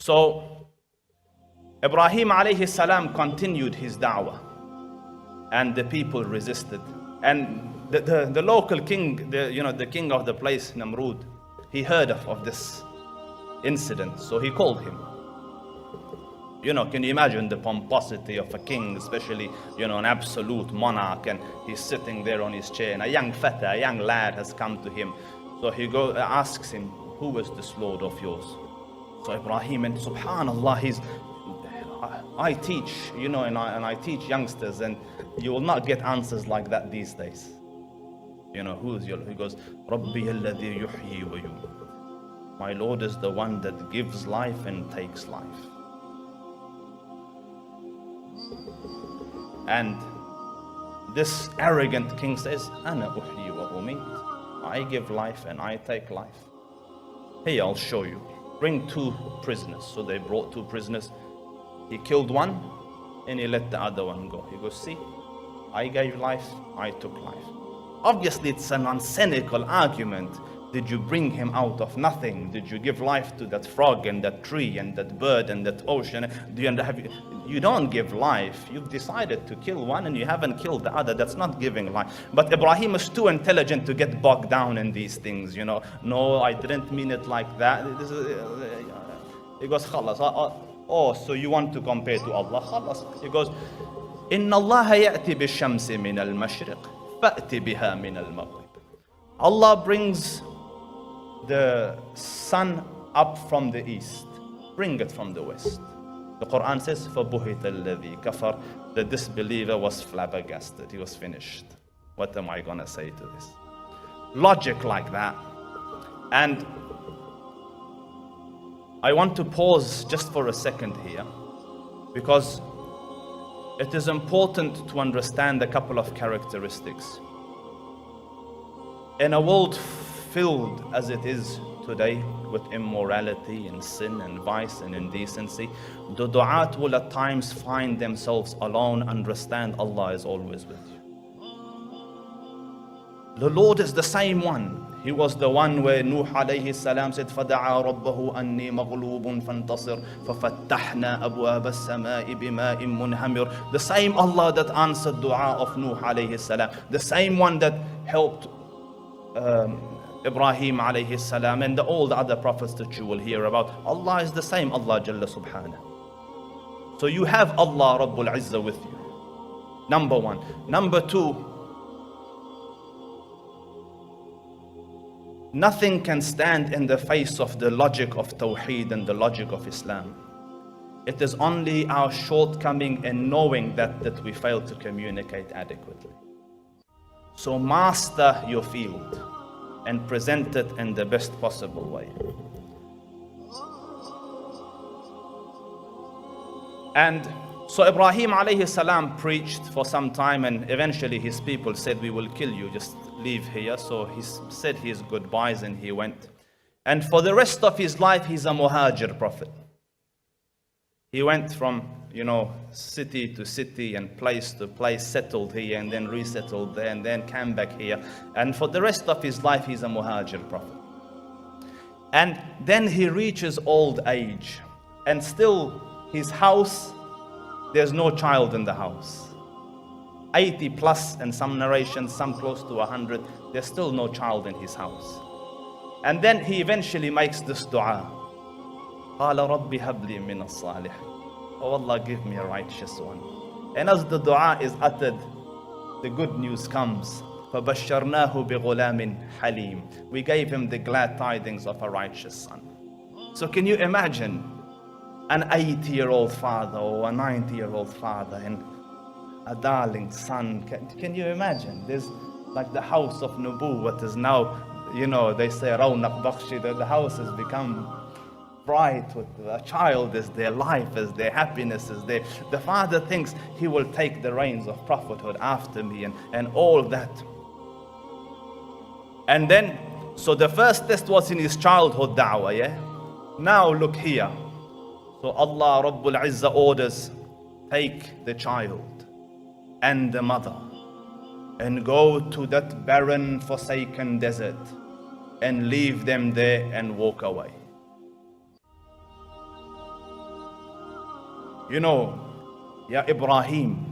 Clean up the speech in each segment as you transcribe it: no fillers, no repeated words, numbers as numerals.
So Ibrahim alayhi salam continued his da'wah, and the people resisted. And the local king, the king of the place, Namrud, he heard of this incident, so he called him. Can you imagine the pomposity of a king, especially, an absolute monarch, and he's sitting there on his chair, and a young fata, a young lad has come to him. So he asks him, who is this Lord of yours? So Ibrahim, and subhanallah, I teach, and I teach youngsters, and you will not get answers like that these days. Who is your Lord? He goes, Rabbi alladhi yuhyi wa yumiit. My Lord is the one that gives life and takes life. And this arrogant king says, Ana uhyi wa umeet. I give life and I take life. Hey, I'll show you. Bring 2 prisoners. So they brought 2 prisoners. He killed one and he let the other one go. He goes, see, I gave life, I took life. Obviously, it's a nonsensical argument. Did you bring him out of nothing? Did you give life to that frog and that tree and that bird and that ocean? You don't give life. You've decided to kill one and you haven't killed the other. That's not giving life. But Ibrahim is too intelligent to get bogged down in these things. No, I didn't mean it like that. He goes, khalas. Oh, so you want to compare to Allah? Khalas. He goes, Inna Allah ya'ti bi-shamsi min al-mashriq fa'ti biha min al-maghrib. Allah brings the sun up from the east. Bring it from the west. The Quran says, فَبُهِتَ الَّذِي كَفَرَ. The disbeliever was flabbergasted. He was finished. What am I going to say to this? Logic like that. And I want to pause just for a second here, because it is important to understand a couple of characteristics. In a world filled as it is today with immorality and sin and vice and indecency, the du'at will at times find themselves alone. Understand, Allah is always with you. The Lord is the same one. He was the one where Nuh alayhi salam said, فَدَعَى رَبَّهُ أَنِّي مَغْلُوبٌ فَانْتَصِرْ فَفَتَّحْنَا أَبْوَابَ السَّمَاءِ بِمَاءٍ مُنْهَمِرٍ. The same Allah that answered dua of Nuh alayhi salam, the same one that helped Ibrahim alayhi salam and all the other prophets that you will hear about. Allah is the same Allah Jalla Subhanahu. So you have Allah Rabbul Izzah with you. Number one. Number two, nothing can stand in the face of the logic of Tawheed and the logic of Islam. It is only our shortcoming in knowing that we fail to communicate adequately. So master your field and present it in the best possible way. And so Ibrahim alayhi salam preached for some time, and eventually his people said, we will kill you, just leave here. So he said his goodbyes and he went. And for the rest of his life, he's a muhajir prophet. He went from, city to city and place to place, settled here and then resettled there and then came back here. And for the rest of his life, he's a muhajir prophet. And then he reaches old age, and still his house, there's no child in the house. 80 plus, and some narrations, some close to 100, there's still no child in his house. And then he eventually makes this dua. قَالَ رَبِّ هَبْ لِي مِنَ الصَّالِحِينَ. Oh Allah, give me a righteous one. And as the dua is uttered, the good news comes. فَبَشَّرْنَاهُ بِغُلَامٍ حَلِيمٍ. We gave him the glad tidings of a righteous son. So can you imagine an 80-year-old father or a 90-year-old father and a darling son? Can you imagine? There's like the house of Nubuwwat is now, they say Rawnaq Bakhshi, that the house has become bright with a child is there, life is there, happiness is there. The father thinks he will take the reins of prophethood after me and all that. And then, so the first test was in his childhood da'wah, yeah? Now look here. So Allah Rabbul Izzah orders, take the child and the mother and go to that barren, forsaken desert and leave them there and walk away. you know, Ya Ibrahim,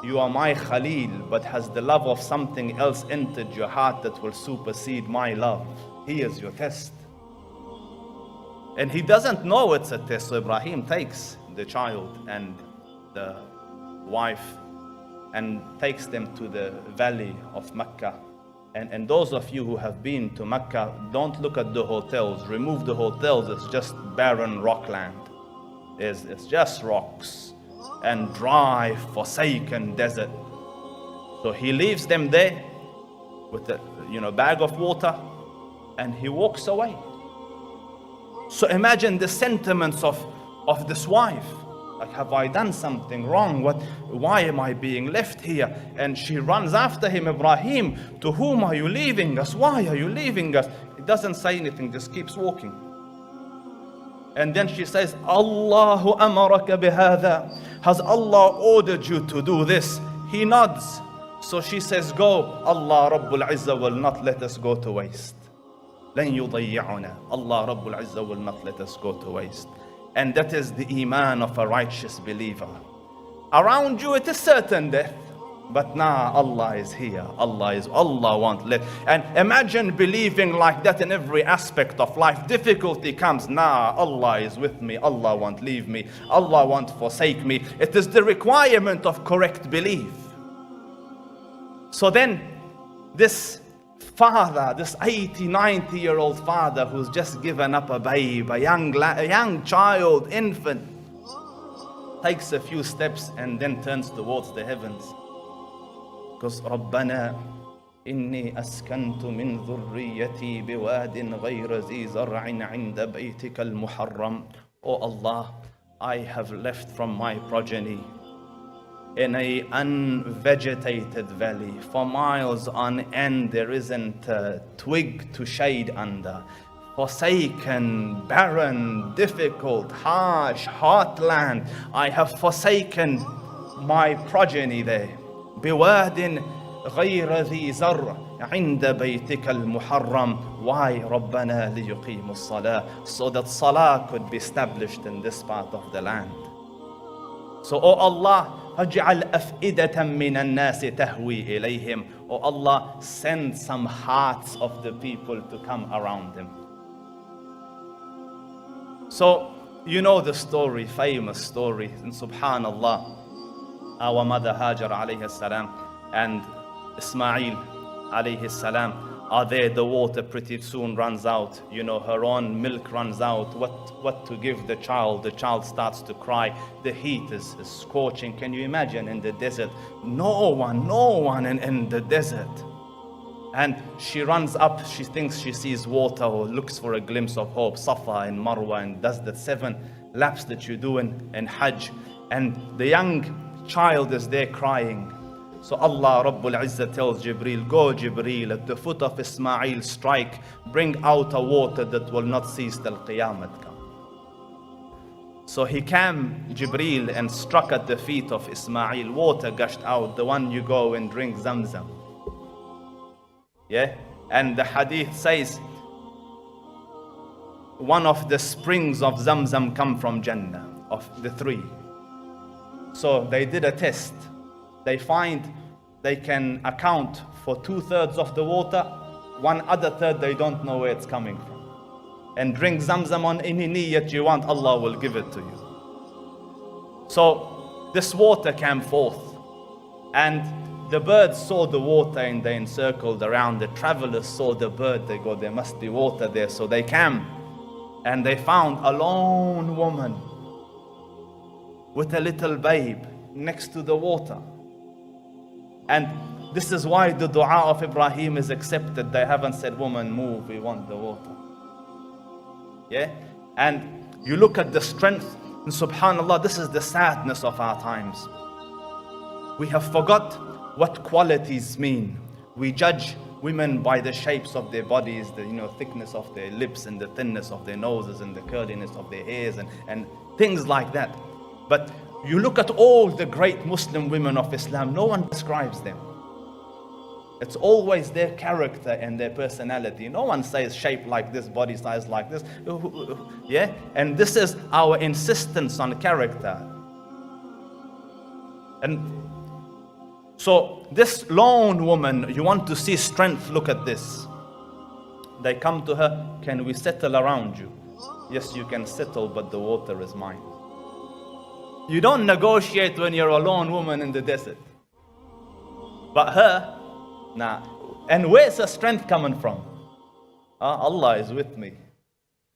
you are my Khalil, but has the love of something else entered your heart that will supersede my love? Here's your test. And he doesn't know it's a test. So Ibrahim takes the child and the wife and takes them to the valley of Mecca. And those of you who have been to Mecca, don't look at the hotels. Remove the hotels. It's just barren rockland. It's just rocks and dry, forsaken desert. So he leaves them there with a bag of water, and he walks away. So imagine the sentiments of this wife. Like, have I done something wrong? Why am I being left here? And she runs after him. Ibrahim, to whom are you leaving us? Why are you leaving us? He doesn't say anything, just keeps walking. And then she says, Allahu amaraka bihadha. Has Allah ordered you to do this? He nods. So she says, go. Allah Rabbul Izzah will not let us go to waste. لن يضيعنا. Allah Rabbul Izzah will not let us go to waste. And that is the iman of a righteous believer. Around you it is certain death, but now Allah is here. Allah won't let. And imagine believing like that in every aspect of life. Difficulty comes, Allah is with me. Allah won't leave me. Allah won't forsake me. It is the requirement of correct belief. So then this father, this 80, 90-year-old father who's just given up a babe, a young child, infant, takes a few steps and then turns towards the heavens. Because رَبَّنَا إِنِّي أَسْكَنْتُ مِنْ ذُرِّيَّتِي بِوَادٍ غَيْرَ ذِي زَرْعٍ عِنْدَ بَيْتِكَ الْمُحَرَّمِ. Oh Allah, I have left from my progeny in a unvegetated valley. For miles on end there isn't a twig to shade under. Forsaken, barren, difficult, harsh, hot land. I have forsaken my progeny there. بواد غير ذي زرع عند بيتك المحرم. Why? ربنا ليقيموا الصلاة. So that salah could be established in this part of the land. So, oh Allah, فَاجْعَلْ أَفْئِدَةً مِّنَ النَّاسِ تَهْوِي إِلَيْهِمْ. Oh Allah, send some hearts of the people to come around them. So, you know the story, famous story, and subhanallah, our mother Hajar alayhi salam and Ismail alayhi salam are there. The water pretty soon runs out. You know, her own milk runs out. What to give the child? The child starts to cry. The heat is scorching. Can you imagine in the desert? No one in the desert. And she runs up. She thinks she sees water or looks for a glimpse of hope. Safa and Marwa, and does the 7 laps that you do in Hajj. And the young child is there crying. So Allah Rabbul Izzah tells Jibreel, go Jibreel, at the foot of Ismail strike, bring out a water that will not cease till Qiyamah come. So he came, Jibreel, and struck at the feet of Ismail. Water gushed out, the one you go and drink Zamzam. Yeah? And the hadith says, one of the springs of Zamzam come from Jannah, of the 3. So they did a test. They find they can account for 2/3 of the water, 1/3 they don't know where it's coming from. And drink Zamzam on any niyyat you want, Allah will give it to you. So this water came forth, and the birds saw the water and they encircled around. The travelers saw the bird, they go, there must be water there. So they came and they found a lone woman with a little babe next to the water. And this is why the dua of Ibrahim is accepted. They haven't said, woman, move, we want the water. Yeah? And you look at the strength, and subhanAllah, this is the sadness of our times. We have forgot what qualities mean. We judge women by the shapes of their bodies, the thickness of their lips and the thinness of their noses and the curliness of their hairs and things like that. But you look at all the great Muslim women of Islam, no one describes them. It's always their character and their personality. No one says shape like this, body size like this. Yeah? And this is our insistence on character. And so this lone woman, you want to see strength, look at this. They come to her, can we settle around you? Yes, you can settle, but the water is mine. You don't negotiate when you're a lone woman in the desert. But her, nah. And where's the strength coming from? Allah is with me.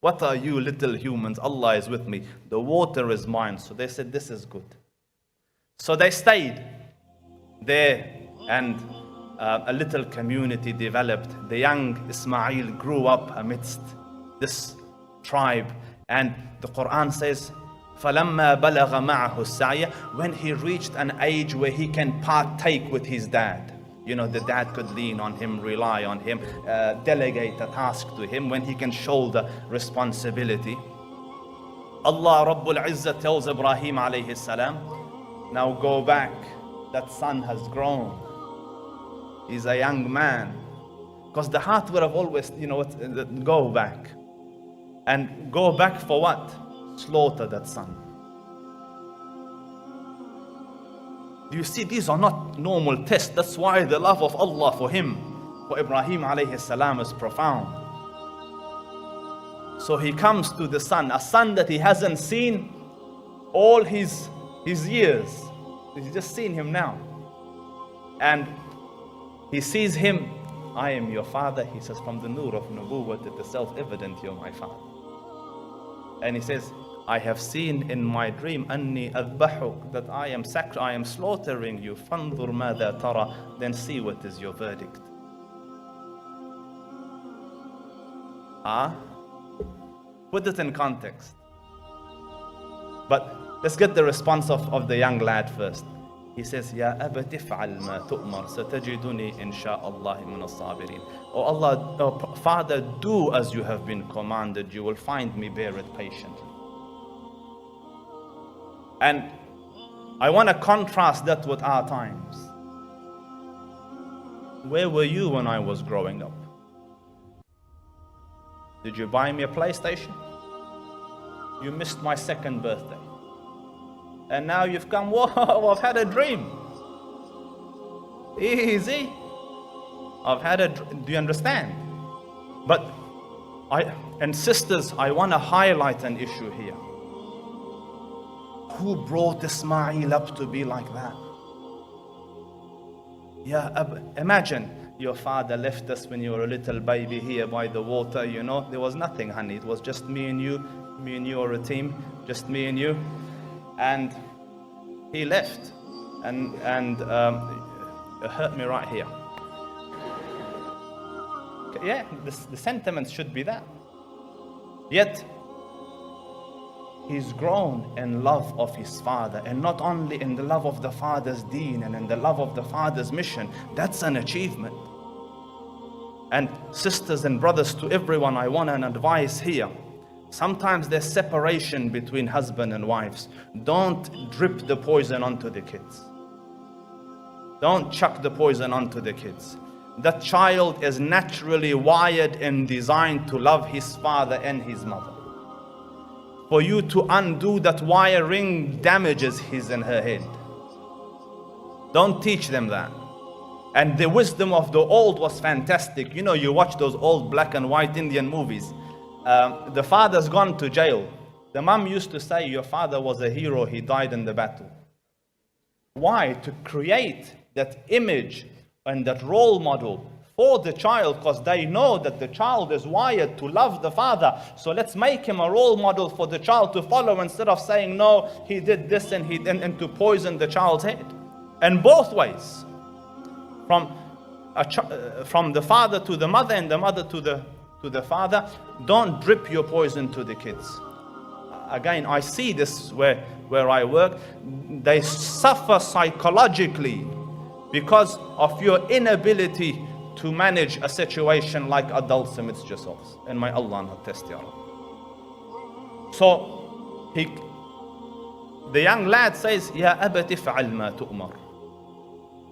What are you little humans? Allah is with me. The water is mine. So they said, this is good. So they stayed there, and a little community developed. The young Ismail grew up amidst this tribe. And the Quran says, فَلَمَّا بَلَغَ مَعَهُ السَّعْيَ, when he reached an age where he can partake with his dad. You know, the dad could lean on him, rely on him, delegate a task to him, when he can shoulder responsibility. Allah Rabbul Izzah tells Ibrahim alayhi salam, now go back. That son has grown. He's a young man. Because the heart would have always, go back. And go back for what? Slaughter that son. Do you see, these are not normal tests. That's why the love of Allah for him, for Ibrahim alayhi salam, is profound. So he comes to the son, a son that he hasn't seen all his years. He's just seen him now. And he sees him. I am your father. He says, from the nur of nubuwwat, it is self-evident you're my father. And he says, I have seen in my dream anni adbahuk, that I am slaughtering you. Fanzur madha tara, then see what is your verdict. Put it in context. But let's get the response of the young lad first. He says, Ya abati fa'al ma tu'mar, satajiduni insha'Allah min as-sabirin. Oh Allah, oh Father, do as you have been commanded. You will find me, bear it patiently. And I want to contrast that with our times. Where were you when I was growing up? Did you buy me a PlayStation? You missed my second birthday. And now you've come, whoa, I've had a dream. Easy. Do you understand? But sisters, I want to highlight an issue here. Who brought Ismail up to be like that? Imagine your father left us when you were a little baby here by the water, there was nothing, honey. It was just me and you are a team, just me and you. And he left, and it hurt me right here. Yeah, the sentiments should be that. Yet, he's grown in love of his father, and not only in the love of the father's deen and in the love of the father's mission. That's an achievement. And sisters and brothers, to everyone, I want an advice here. Sometimes there's separation between husband and wives. Don't drip the poison onto the kids. Don't chuck the poison onto the kids. That child is naturally wired and designed to love his father and his mother. For you to undo that wiring damages his and her head. Don't teach them that. And the wisdom of the old was fantastic. You watch those old black and white Indian movies. The father's gone to jail. The mom used to say, your father was a hero, he died in the battle. Why? To create that image and that role model for the child, because they know that the child is wired to love the father. So let's make him a role model for the child to follow, instead of saying, no, he did this and to poison the child's head. And both ways. From the father to the mother and the mother to the father. Don't drip your poison to the kids. Again, I see this where I work. They suffer psychologically because of your inability to manage a situation like adults amidst yourselves. And may Allah not test ya Rabbi. So the young lad says, Ya abati fa'al ma tu'mar.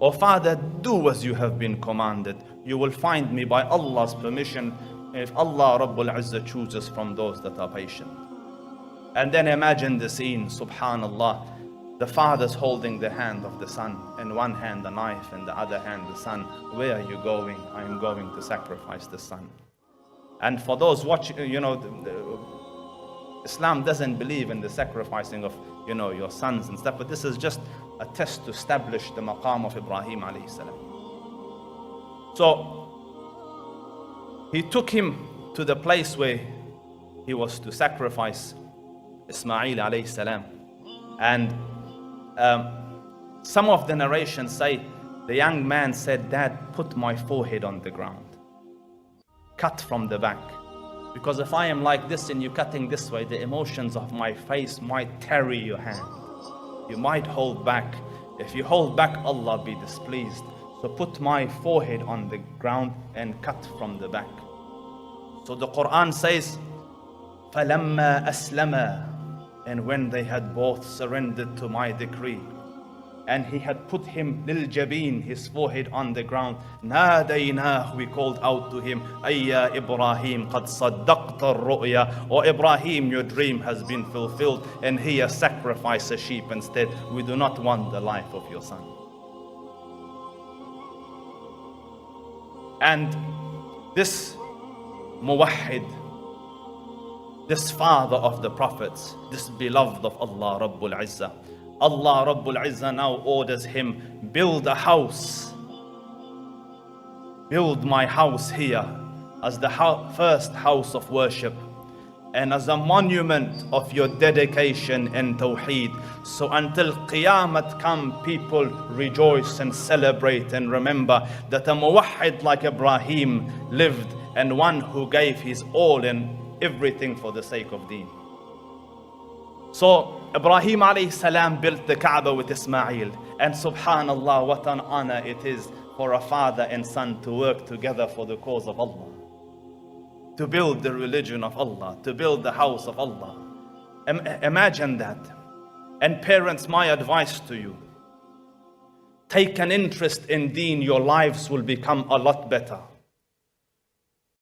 "O Father, do as you have been commanded. You will find me by Allah's permission, if Allah Rabbul Izzah chooses from those that are patient." And then imagine the scene, subhanallah. The father's holding the hand of the son, in one hand the knife, in the other hand the son. "Where are you going?" "I am going to sacrifice the son." And for those watching, Islam doesn't believe in the sacrificing of, your sons and stuff, but this is just a test to establish the maqam of Ibrahim alayhi salam. So he took him to the place where he was to sacrifice Ismail alayhi salam. And some of the narrations say the young man said, "Dad, put my forehead on the ground. Cut from the back. Because if I am like this and you're cutting this way, the emotions of my face might tarry your hand. You might hold back. If you hold back, Allah be displeased. So put my forehead on the ground and cut from the back." So the Quran says, فَلَمَّا أَسْلَمَا, and when they had both surrendered to my decree, and he had put him لِلْجَبِينَ, his forehead on the ground, نَادَيْنَاهُ, we called out to him, أَيَّا إِبْرَاهِيمَ قَدْ صَدَّقْتَ الرُّؤْيَا, "O Ibrahim, your dream has been fulfilled, and here sacrifice a sheep instead. We do not want the life of your son." And this muwahhid, this father of the prophets, this beloved of Allah Rabbul Izzah, Allah Rabbul Izzah now orders him, "Build a house. Build my house here as the first house of worship and as a monument of your dedication and tawheed. So until Qiyamah come, people rejoice and celebrate and remember that a muwahhid like Ibrahim lived, and one who gave his all and everything for the sake of deen." So Ibrahim alayhi salam built the Kaaba with Ismail, and subhanallah, what an honor it is for a father and son to work together for the cause of Allah, to build the religion of Allah, to build the house of Allah. Imagine that. And parents, my advice to you, take an interest in deen, your lives will become a lot better.